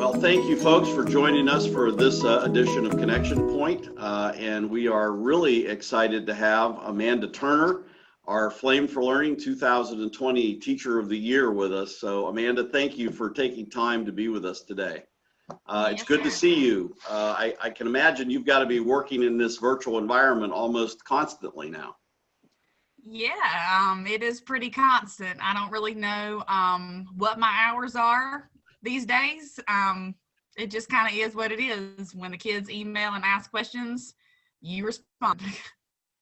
Well, thank you folks for joining us for this edition of Connection Point. And we are really excited to have Amanda Turner, our Flame for Learning 2020 Teacher of the Year, with us. So Amanda, thank you for taking time to be with us today. It's good to see you. I can imagine you've got to be working in this virtual environment almost constantly now. Yeah, it is pretty constant. I don't really know what my hours are these days. It just kind of is what it is. When the kids email and ask questions, you respond.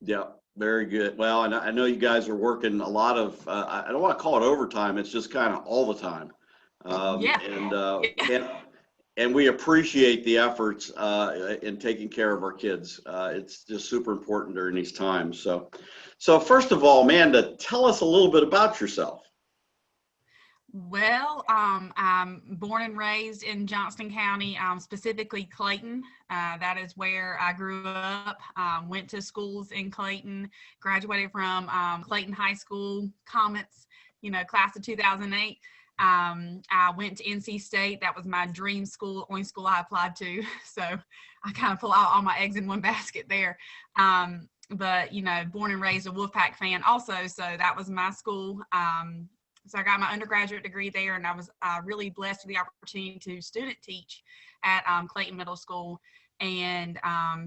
Yeah, very good. Well, and I know you guys are working a lot of, I don't want to call it overtime, it's just kind of all the time. And we appreciate the efforts in taking care of our kids. It's just super important during these times. So first of all, Amanda, tell us a little bit about yourself. Well, I'm born and raised in Johnston County, specifically Clayton. That is where I grew up. Went to schools in Clayton, graduated from Clayton High School, Comets, class of 2008. I went to NC State. That was my dream school, only school I applied to. So I kind of pull out all my eggs in one basket there. But, born and raised a Wolfpack fan also. So that was my school. So I got my undergraduate degree there, and I was really blessed with the opportunity to student teach at Clayton Middle School, and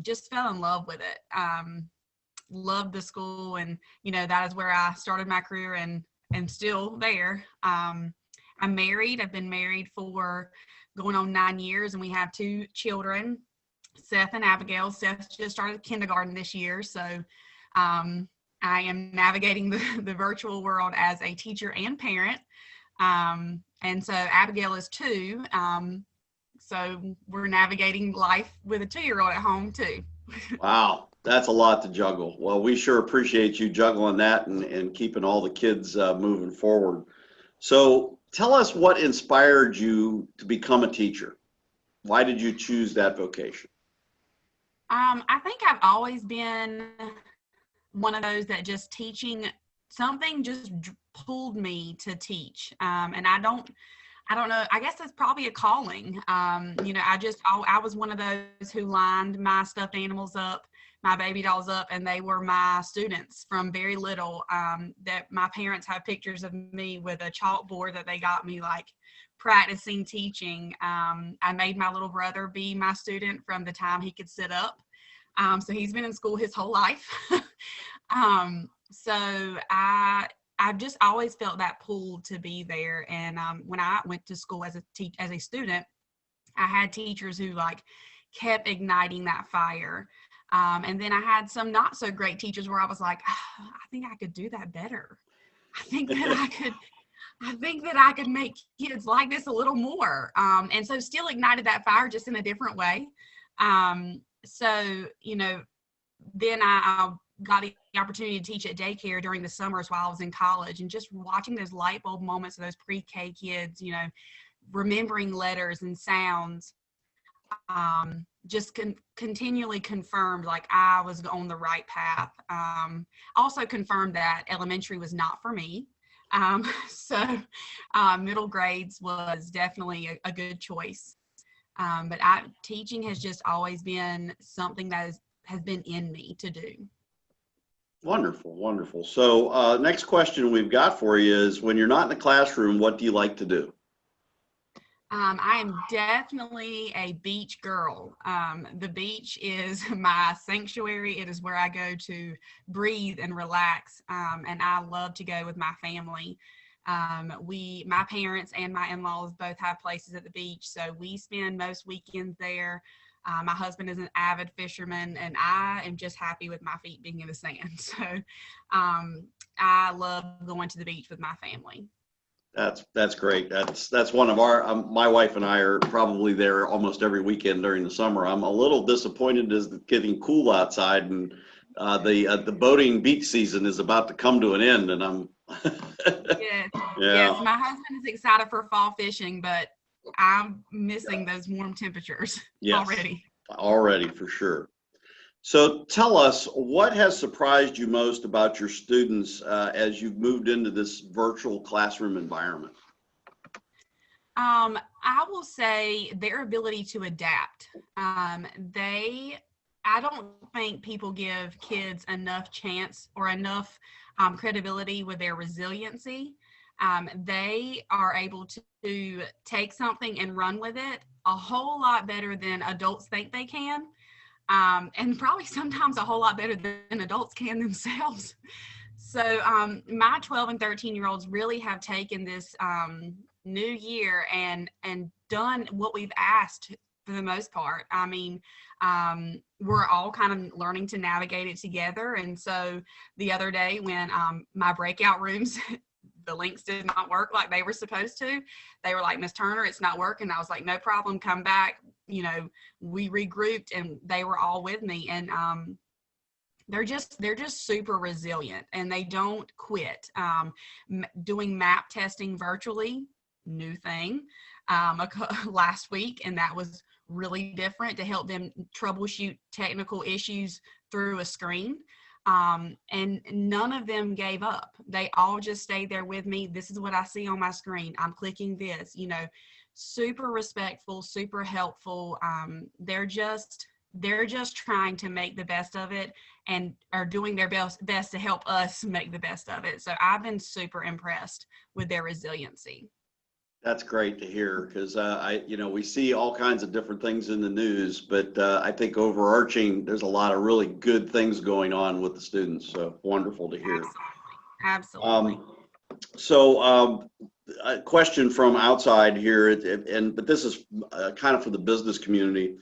just fell in love with it. Loved the school, and, that is where I started my career and still there. I'm married. I've been married for going on 9 years, and we have 2 children, Seth and Abigail. Seth just started kindergarten this year, so I am navigating the virtual world as a teacher and parent. And so Abigail is 2. So we're navigating life with a 2-year-old at home too. Wow, that's a lot to juggle. Well, we sure appreciate you juggling that and keeping all the kids moving forward. So tell us what inspired you to become a teacher. Why did you choose that vocation? I think I've always been one of those that just teaching something just pulled me to teach. And I don't know, I guess that's probably a calling. I was one of those who lined my stuffed animals up, my baby dolls up, and they were my students from very little. That my parents have pictures of me with a chalkboard that they got me, like, practicing teaching. I made my little brother be my student from the time he could sit up. So he's been in school his whole life. So I've just always felt that pull to be there. And when I went to school as a student, I had teachers who kept igniting that fire. And then I had some not so great teachers where I was like, oh, I think I could do that better. I think that I could make kids like this a little more. And so still ignited that fire, just in a different way. So, then I got the opportunity to teach at daycare during the summers while I was in college, and just watching those light bulb moments of those pre-K kids, remembering letters and sounds, just continually confirmed I was on the right path. Also confirmed that elementary was not for me. So middle grades was definitely a good choice. But teaching has just always been something that has been in me to do. Wonderful, wonderful. So next question we've got for you is, when you're not in the classroom, what do you like to do? I am definitely a beach girl. The beach is my sanctuary. It is where I go to breathe and relax. And I love to go with my family. My parents and my in-laws both have places at the beach, so we spend most weekends there. My husband is an avid fisherman, and I am just happy with my feet being in the sand. So I love going to the beach with my family. That's great. That's one of our, my wife and I are probably there almost every weekend during the summer. I'm a little disappointed as it's getting cool outside, and the boating beach season is about to come to an end, and I'm Yes, my husband is excited for fall fishing, but I'm missing those warm temperatures already for sure. So tell us, what has surprised you most about your students as you've moved into this virtual classroom environment? I will say their ability to adapt. I don't think people give kids enough chance or enough credibility with their resiliency. They are able to take something and run with it a whole lot better than adults think they can. And probably sometimes a whole lot better than adults can themselves. So my 12 and 13-year-olds really have taken this new year and done what we've asked for the most part. I mean, we're all kind of learning to navigate it together. And so the other day when my breakout rooms, the links did not work like they were supposed to, they were like, "Miss Turner, it's not working." I was like, "No problem, come back." You know, we regrouped and they were all with me. And they're just super resilient and they don't quit. Doing map testing virtually, new thing last week, and that was really different to help them troubleshoot technical issues through a screen. And none of them gave up. They all just stayed there with me. "This is what I see on my screen. I'm clicking this," you know, super respectful, super helpful. They're just trying to make the best of it and are doing their best to help us make the best of it. So I've been super impressed with their resiliency. That's great to hear because we see all kinds of different things in the news, but I think overarching, there's a lot of really good things going on with the students. So wonderful to hear. Absolutely. A question from outside here, but this is kind of for the business community.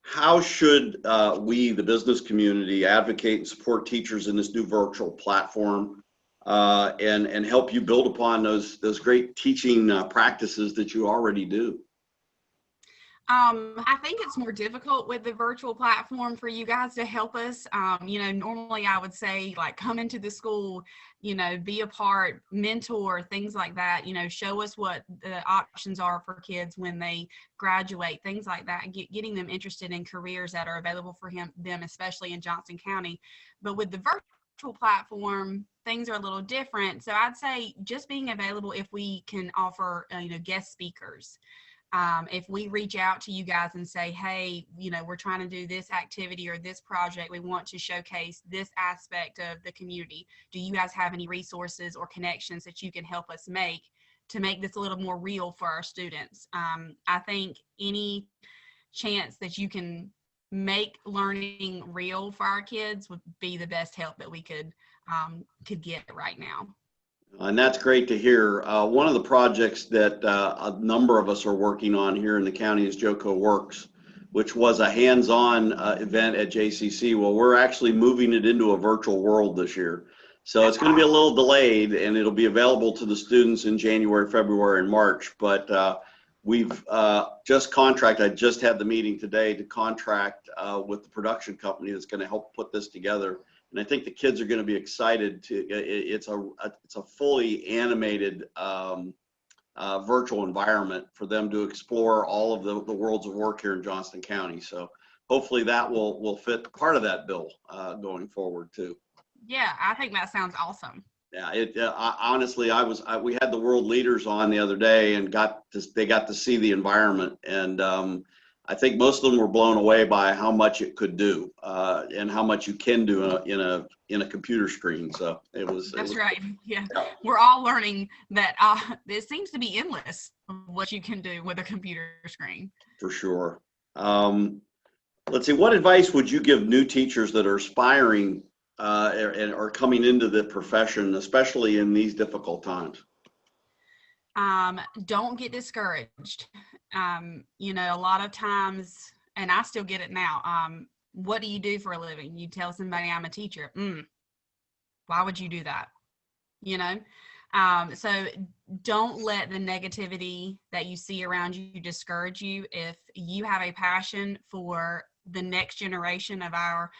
How should we, the business community, advocate and support teachers in this new virtual platform? And help you build upon those great teaching practices that you already do? I think it's more difficult with the virtual platform for you guys to help us. Normally I would say like come into the school, be a part, mentor, things like that, show us what the options are for kids when they graduate, things like that, getting them interested in careers that are available for them, especially in Johnston County. But with the virtual platform, things are a little different. So I'd say just being available if we can offer, guest speakers. If we reach out to you guys and say, "Hey, we're trying to do this activity or this project, we want to showcase this aspect of the community. Do you guys have any resources or connections that you can help us make to make this a little more real for our students?" I think any chance that you can make learning real for our kids would be the best help that we could get right now. And that's great to hear. One of the projects that a number of us are working on here in the county is JoCo Works, which was a hands-on event at JCC. Well, we're actually moving it into a virtual world this year. So it's going to be a little delayed and it'll be available to the students in January, February, and March. But we've just contracted, I just had the meeting today to contract with the production company that's going to help put this together. And I think the kids are going to be excited it's a fully animated virtual environment for them to explore all of the worlds of work here in Johnston County. So hopefully that will fit part of that bill going forward too. Yeah, I think that sounds awesome. Yeah, honestly, we had the world leaders on the other day and they got to see the environment, and I think most of them were blown away by how much it could do and how much you can do in a computer screen. So That's right. Yeah, we're all learning that it seems to be endless what you can do with a computer screen. For sure. Let's see. What advice would you give new teachers that are aspiring and are coming into the profession, especially in these difficult times? Don't get discouraged. A lot of times, and I still get it now. What do you do for a living? You tell somebody I'm a teacher. Why would you do that? So don't let the negativity that you see around you discourage you. If you have a passion for the next generation of our,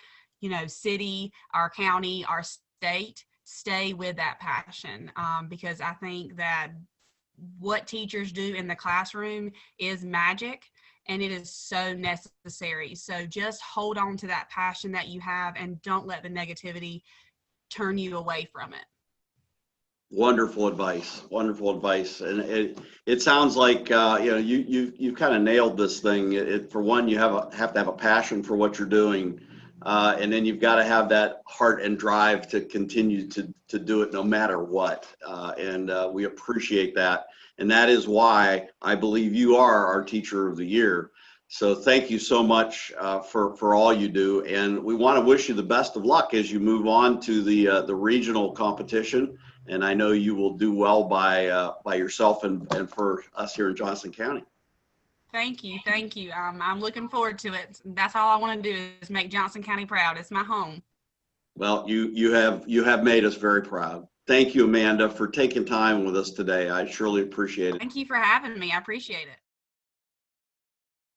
city, our county, our state, stay with that passion. Because I think that what teachers do in the classroom is magic and it is so necessary. So just hold on to that passion that you have and don't let the negativity turn you away from it. Wonderful advice. Wonderful advice. And it sounds like you've kind of nailed this thing. For one, you have to have a passion for what you're doing, and then you've got to have that heart and drive to continue to do it no matter what. And we appreciate that. And that is why I believe you are our Teacher of the Year. So thank you so much for all you do, and we want to wish you the best of luck as you move on to the regional competition. And I know you will do well by yourself and for us here in Johnston County. Thank you, thank you. I'm looking forward to it. That's all I want to do is make Johnston County proud. It's my home. Well, you have made us very proud. Thank you, Amanda, for taking time with us today. I surely appreciate it. Thank you for having me. I appreciate it.